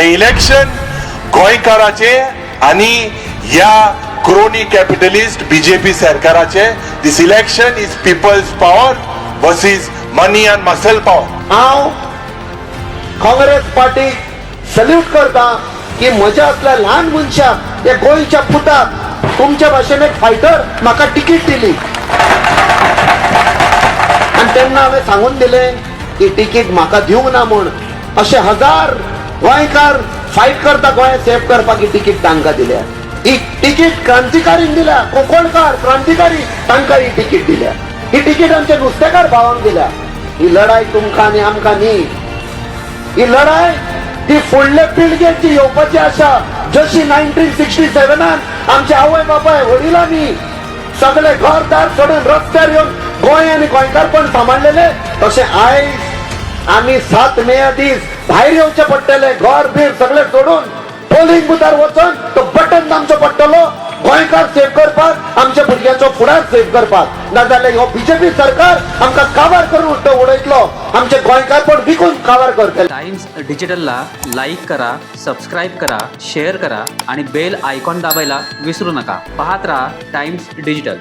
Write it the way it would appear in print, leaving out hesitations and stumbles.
हे इलेक्शन गोंयकाराचे आणि ह्या क्रोनी कॅपिटलिस्ट बीजेपी सरकाराचे. This election is people's power versus money and muscle power. हांव काँग्रेस पार्टीक सल्यूट करता की म्हज्या असल्या ल्हान मनशाक त्या गोंयच्या पुताक तुमच्या भाशेन एक फायटर म्हाका तिकीट दिली आणि तेन्ना हांवें सांगून दिलें की तिकीट म्हाका दिवंक ना म्हूण. अशे हजार गोंयकार फायट करता गोंय सेव्ह करपाक ही तिकीट तांकां दिल्या. ही तिकीट क्रांतिकारीक दिल्या, कोंकणकार क्रांतिकारी तांकां ही तिकीट दिल्या. ही तिकीट आमच्या नुस्तेकार भावांक दिल्या. ही लढाई तुमकां आनी आमकां न्ही. ही लढाई ती फुडले पिळगेची येवपाची आशा. जशी 1967 आमचे आवय बापाय वडिलांनी सगळे घरदार सोडून रस्त्यार येवन गोंय आनी गोंयकारपण सांबाळलेले, तशें आयज आमी 7 मे दीस भायर येवचे पडटले. घर बीर सगळे सोडून पोलिंग बुथार वचून तो बटन दामचो पडटलो गोंयकार सेव्ह करपाक, आमच्या भुरग्याचो फुडार सेव्ह करपाक. नाजाल्यार हो बीजेपी सरकार आमकां काबार करून उडयतलो, आमचे गोंयकारपण विकून काबार करतले. टाइम्स डिजिटलला लाईक करा, सबस्क्राईब करा, शेअर करा आणि बेल आयकॉन दाबायला विसरू नका. पाहत रहा टाइम्स डिजिटल.